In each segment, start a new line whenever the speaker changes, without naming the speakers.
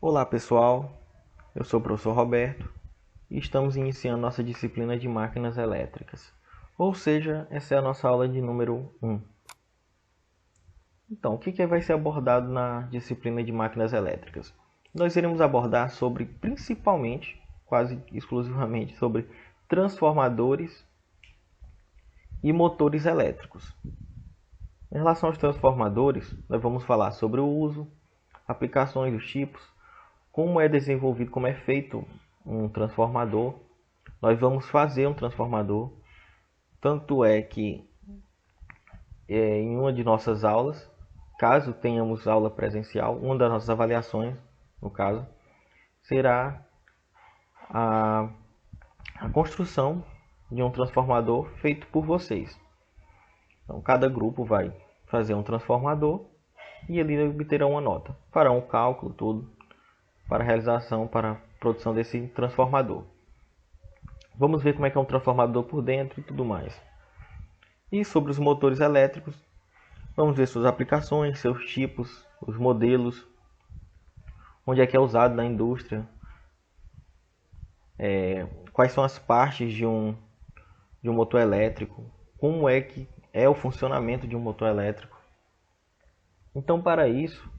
Olá pessoal, eu sou o professor Roberto e estamos iniciando nossa disciplina de máquinas elétricas, ou seja, essa é a nossa aula de número 1. Então, o que vai ser abordado na disciplina de máquinas elétricas? Nós iremos abordar sobre, principalmente, quase exclusivamente, sobre transformadores e motores elétricos. Em relação aos transformadores, nós vamos falar sobre o uso, aplicações dos tipos, como é desenvolvido, como é feito um transformador. Nós vamos fazer um transformador, tanto é que em uma de nossas aulas, caso tenhamos aula presencial, uma das nossas avaliações, no caso, será a construção de um transformador feito por vocês. Então, cada grupo vai fazer um transformador e ele obterá uma nota. Fará um cálculo, tudo, para a realização, para a produção desse transformador. Vamos ver como é que é um transformador por dentro e tudo mais. E sobre os motores elétricos, vamos ver suas aplicações, seus tipos, os modelos, onde é que é usado na indústria, quais são as partes de um motor elétrico, como é que é o funcionamento de um motor elétrico. Então, para isso,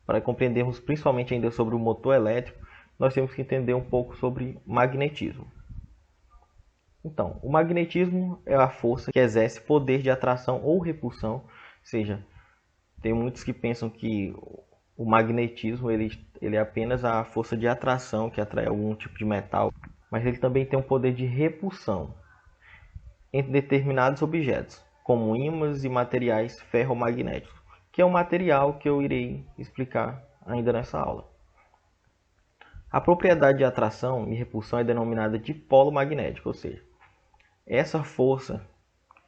para compreendermos principalmente ainda sobre o motor elétrico, nós temos que entender um pouco sobre magnetismo. Então, o magnetismo é a força que exerce poder de atração ou repulsão, ou seja, tem muitos que pensam que o magnetismo ele é apenas a força de atração que atrai algum tipo de metal, mas ele também tem um poder de repulsão entre determinados objetos, como ímãs e materiais ferromagnéticos, que é um material que eu irei explicar ainda nessa aula. A propriedade de atração e repulsão é denominada de polo magnético, ou seja, essa força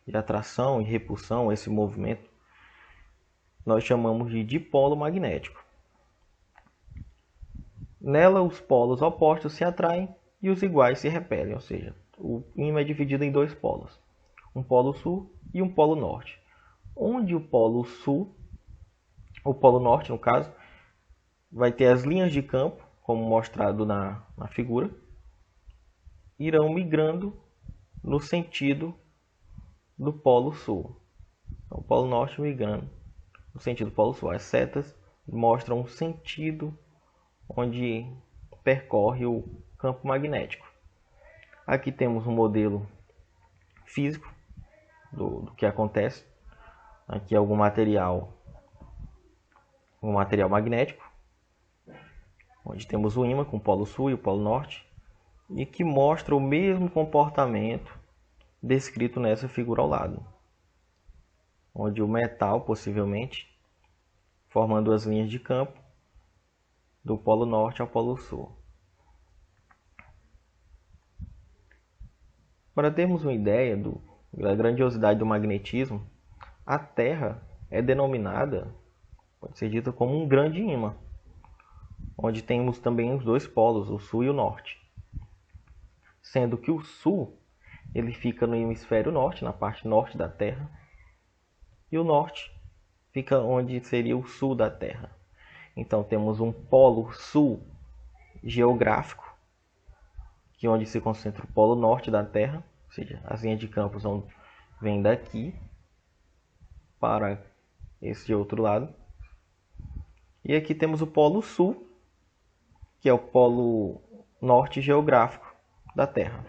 de atração e repulsão, esse movimento, nós chamamos de dipolo magnético. Nela, os polos opostos se atraem e os iguais se repelem, ou seja, o ímã é dividido em dois polos, um polo sul e um polo norte, onde o polo sul, o polo norte no caso, vai ter as linhas de campo, como mostrado na figura, irão migrando no sentido do polo sul. Então, o polo norte migrando no sentido do polo sul. As setas mostram o sentido onde percorre o campo magnético. Aqui temos um modelo físico do que acontece. Aqui é algum material magnético, onde temos o ímã com o polo sul e o polo norte, e que mostra o mesmo comportamento descrito nessa figura ao lado, onde o metal, possivelmente, formando as linhas de campo do polo norte ao polo sul. Para termos uma ideia da grandiosidade do magnetismo, a Terra é denominada, pode ser dita como um grande ímã, onde temos também os dois polos, o sul e o norte. Sendo que o sul ele fica no hemisfério norte, na parte norte da Terra, e o norte fica onde seria o sul da Terra. Então temos um polo sul geográfico, que é onde se concentra o polo norte da Terra, ou seja, as linhas de campo vêm daqui para esse outro lado. E aqui temos o polo sul, que é o polo norte geográfico da Terra.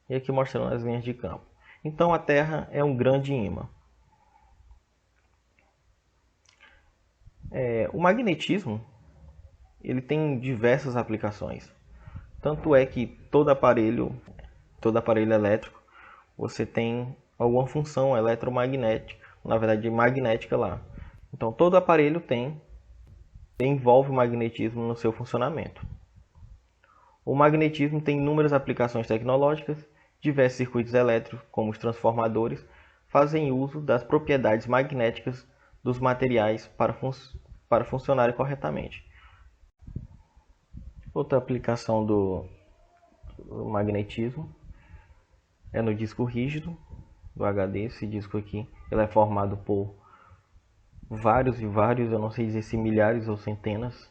E aqui mostrando as linhas de campo. Então a Terra é um grande ímã. O magnetismo ele tem diversas aplicações. Tanto é que todo aparelho elétrico, você tem alguma função eletromagnética, na verdade magnética lá. Então todo aparelho envolve o magnetismo no seu funcionamento. O magnetismo tem inúmeras aplicações tecnológicas. Diversos circuitos elétricos, como os transformadores, fazem uso das propriedades magnéticas dos materiais para funcionarem corretamente. Outra aplicação do magnetismo é no disco rígido do HD. Esse disco aqui ele é formado por vários, eu não sei dizer se milhares ou centenas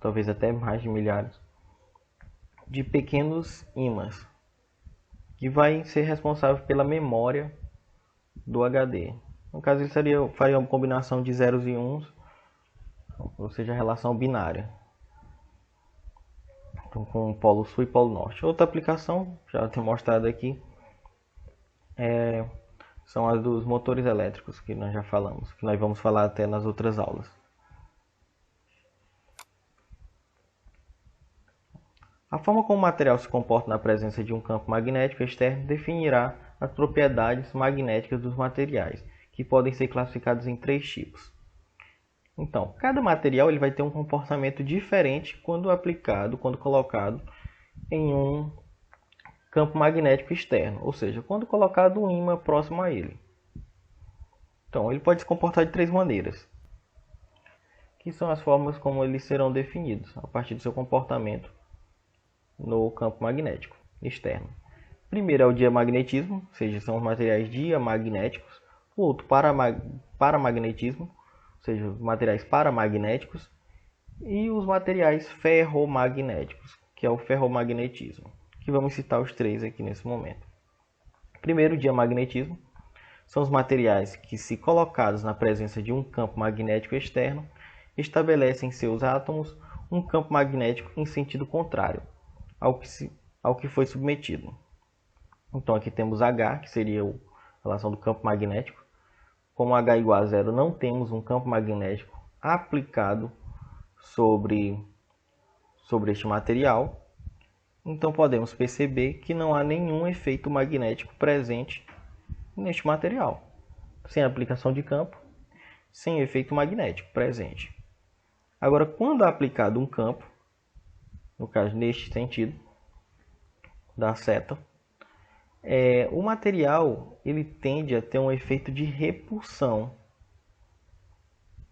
talvez até mais de milhares, de pequenos ímãs, que vai ser responsável pela memória do HD. No caso, ele faria uma combinação de zeros e uns, ou seja, a relação binária, então, com o polo sul e polo norte. Outra aplicação, já tenho mostrado aqui, são as dos motores elétricos, que nós já falamos, que nós vamos falar até nas outras aulas. A forma como o material se comporta na presença de um campo magnético externo definirá as propriedades magnéticas dos materiais, que podem ser classificados em 3 tipos. Então, cada material ele vai ter um comportamento diferente quando aplicado, quando colocado em um campo magnético externo, ou seja, quando colocado um ímã próximo a ele. Então, ele pode se comportar de 3 maneiras, que são as formas como eles serão definidos, a partir do seu comportamento no campo magnético externo. Primeiro é o diamagnetismo, ou seja, são os materiais diamagnéticos. O outro, paramagnetismo, ou seja, os materiais paramagnéticos. E os materiais ferromagnéticos, que é o ferromagnetismo, que vamos citar os 3 aqui nesse momento. Primeiro, o diamagnetismo. São os materiais que, se colocados na presença de um campo magnético externo, estabelecem em seus átomos um campo magnético em sentido contrário ao que foi submetido. Então aqui temos H, que seria a relação do campo magnético. Como H igual a 0, não temos um campo magnético aplicado sobre este material. Então podemos perceber que não há nenhum efeito magnético presente neste material. Sem aplicação de campo, sem efeito magnético presente. Agora, quando é aplicado um campo, no caso neste sentido da seta, o material ele tende a ter um efeito de repulsão.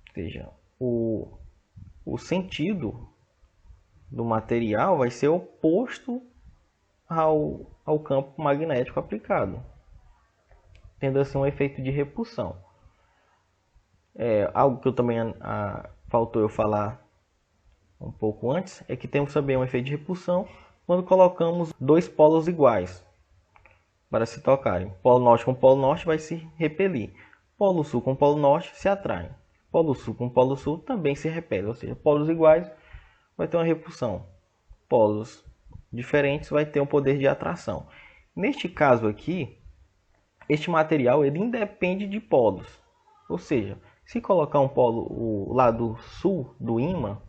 Ou seja, o sentido do material vai ser oposto ao campo magnético aplicado, tendo assim um efeito de repulsão. Algo que eu também faltou eu falar um pouco antes é que temos também um efeito de repulsão quando colocamos 2 polos iguais para se tocarem. Polo norte com polo norte vai se repelir. Polo sul com polo norte se atraem. Polo sul com polo sul também se repelem. Ou seja, polos iguais vai ter uma repulsão. Polos diferentes vai ter um poder de atração. Neste caso aqui, este material ele independe de polos. Ou seja, se colocar o lado sul do ímã,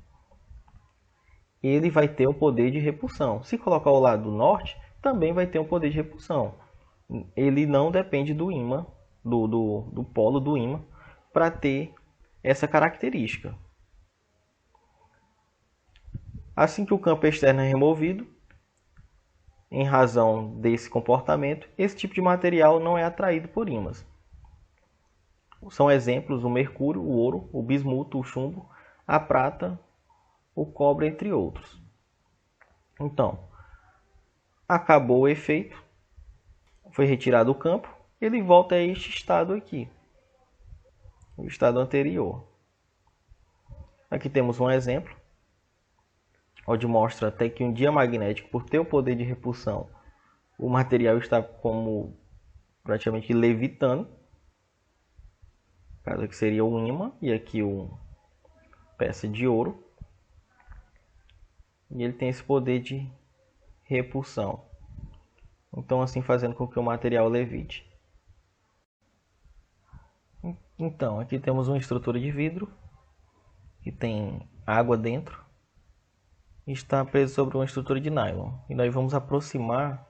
ele vai ter um poder de repulsão. Se colocar o lado norte, também vai ter um poder de repulsão. Ele não depende do ímã, do polo do ímã, para ter essa característica. Assim que o campo externo é removido, em razão desse comportamento, esse tipo de material não é atraído por ímãs. São exemplos o mercúrio, o ouro, o bismuto, o chumbo, a prata, o cobre, entre outros. Então, acabou o efeito, foi retirado o campo, ele volta a este estado aqui, o estado anterior. Aqui temos um exemplo, onde mostra até que um diamagnético, por ter o poder de repulsão, o material está como praticamente levitando. Caso aqui seria um ímã e aqui uma peça de ouro. E ele tem esse poder de repulsão. Então assim fazendo com que o material levite. Então aqui temos uma estrutura de vidro que tem água dentro e está preso sobre uma estrutura de nylon. E nós vamos aproximar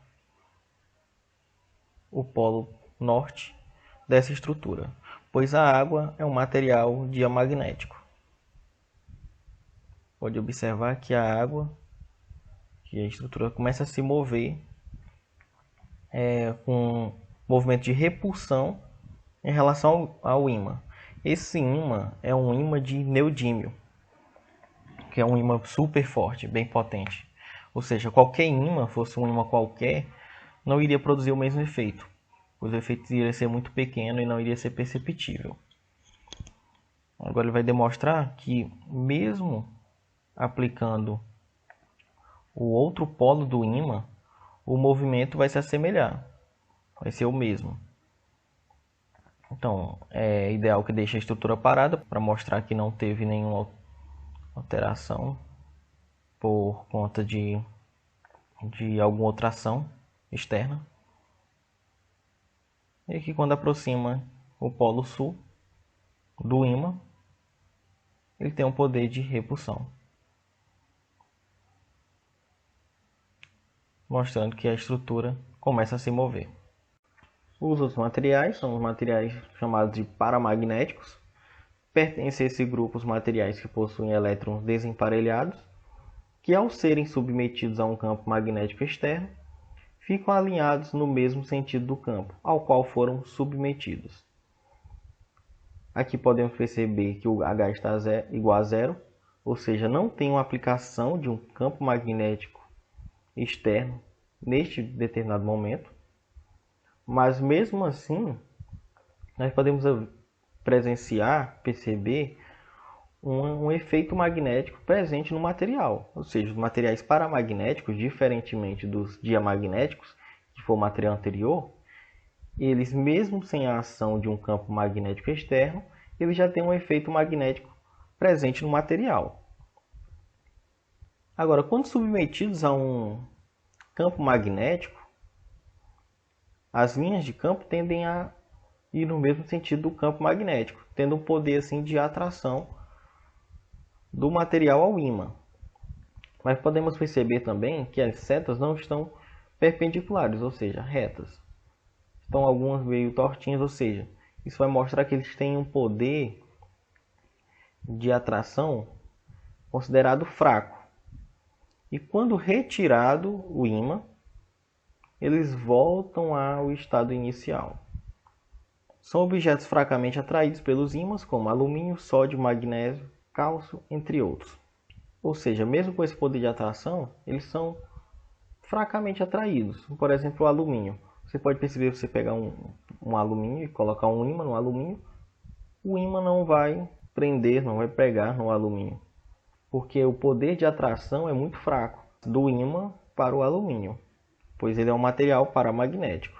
o polo norte dessa estrutura, pois a água é um material diamagnético. Pode observar que a água, que a estrutura começa a se mover com movimento de repulsão em relação ao ímã. Esse ímã é um ímã de neodímio, que é um ímã super forte, bem potente. Ou seja, qualquer ímã, fosse um ímã qualquer, não iria produzir o mesmo efeito, pois o efeito iria ser muito pequeno e não iria ser perceptível. Agora ele vai demonstrar que mesmo aplicando o outro polo do ímã, o movimento vai se assemelhar, vai ser o mesmo. Então, é ideal que deixe a estrutura parada para mostrar que não teve nenhuma alteração por conta de alguma outra ação externa. E que quando aproxima o polo sul do ímã, ele tem um poder de repulsão, mostrando que a estrutura começa a se mover. Os outros materiais são os materiais chamados de paramagnéticos. Pertencem a esse grupo os materiais que possuem elétrons desemparelhados, que ao serem submetidos a um campo magnético externo, ficam alinhados no mesmo sentido do campo ao qual foram submetidos. Aqui podemos perceber que o H está igual a zero, ou seja, não tem uma aplicação de um campo magnético externo neste determinado momento, mas mesmo assim nós podemos perceber um efeito magnético presente no material, ou seja, os materiais paramagnéticos, diferentemente dos diamagnéticos, que foi o material anterior, eles mesmo sem a ação de um campo magnético externo, eles já têm um efeito magnético presente no material. Agora, quando submetidos a um campo magnético, as linhas de campo tendem a ir no mesmo sentido do campo magnético, tendo um poder assim de atração do material ao ímã. Mas podemos perceber também que as setas não estão perpendiculares, ou seja, retas. Estão algumas meio tortinhas, ou seja, isso vai mostrar que eles têm um poder de atração considerado fraco. E quando retirado o ímã, eles voltam ao estado inicial. São objetos fracamente atraídos pelos ímãs, como alumínio, sódio, magnésio, cálcio, entre outros. Ou seja, mesmo com esse poder de atração, eles são fracamente atraídos. Por exemplo, o alumínio. Você pode perceber que você pegar um alumínio e colocar um ímã no alumínio, o ímã não vai prender, não vai pregar no alumínio, porque o poder de atração é muito fraco do ímã para o alumínio, pois ele é um material paramagnético.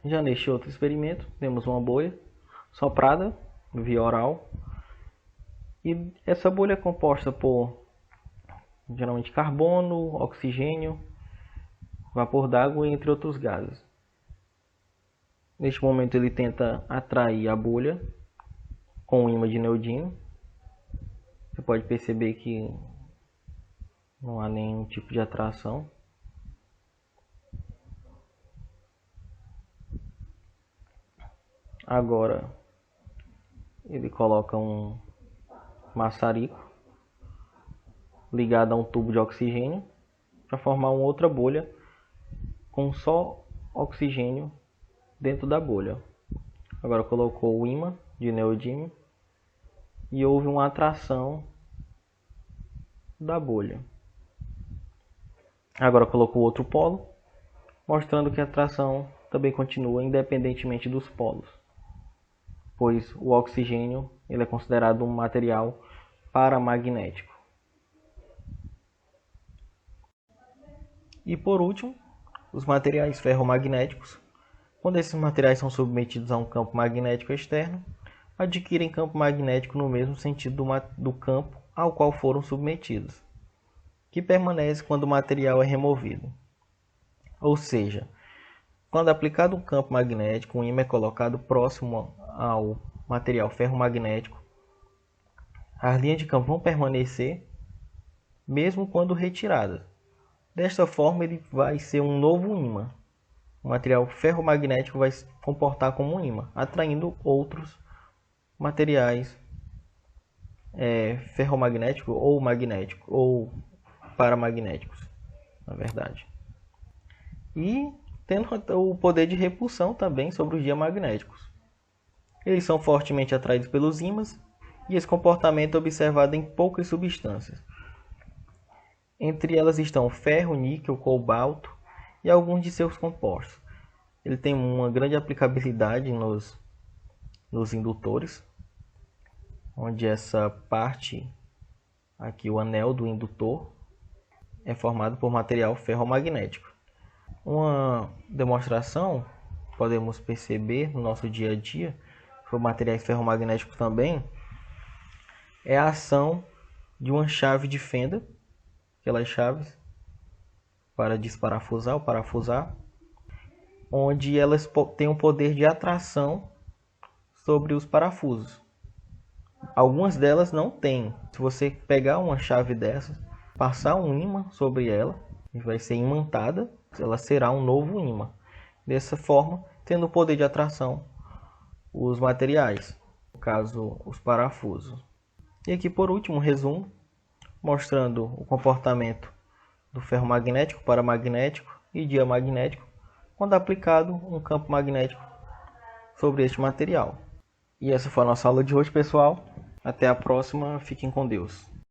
Já neste outro experimento, temos uma bolha soprada via oral, e essa bolha é composta por geralmente carbono, oxigênio, vapor d'água, entre outros gases. Neste momento ele tenta atrair a bolha com o ímã de neodímio. Você pode perceber que não há nenhum tipo de atração. Agora ele coloca um maçarico ligado a um tubo de oxigênio para formar uma outra bolha com só oxigênio dentro da bolha. Agora colocou o ímã de neodímio e houve uma atração da bolha. Agora colocou outro polo, mostrando que a atração também continua independentemente dos polos, pois o oxigênio ele é considerado um material paramagnético. E por último, os materiais ferromagnéticos. Quando esses materiais são submetidos a um campo magnético externo, adquirem campo magnético no mesmo sentido do campo ao qual foram submetidos, que permanece quando o material é removido. Ou seja, quando aplicado um campo magnético, um ímã é colocado próximo ao material ferromagnético, as linhas de campo vão permanecer mesmo quando retiradas. Desta forma, ele vai ser um novo ímã. O material ferromagnético vai se comportar como um ímã, atraindo outros materiais ferromagnéticos ou magnéticos, ou paramagnéticos, na verdade. E tendo o poder de repulsão também sobre os diamagnéticos. Eles são fortemente atraídos pelos ímãs e esse comportamento é observado em poucas substâncias. Entre elas estão ferro, níquel, cobalto e alguns de seus compostos. Ele tem uma grande aplicabilidade nos indutores, onde essa parte Aqui o anel do indutor é formado por material ferromagnético. Uma demonstração podemos perceber no nosso dia a dia sobre materiais ferromagnéticos também é a ação de uma chave de fenda, aquelas chaves para desparafusar ou parafusar, onde elas têm um poder de atração sobre os parafusos. Algumas delas não têm. Se você pegar uma chave dessas, passar um ímã sobre ela, vai ser imantada, ela será um novo ímã. Dessa forma, tendo o poder de atração os materiais, no caso os parafusos. E aqui por último, um resumo, mostrando o comportamento do ferromagnético, paramagnético e diamagnético, quando aplicado um campo magnético sobre este material. E essa foi a nossa aula de hoje, pessoal. Até a próxima. Fiquem com Deus.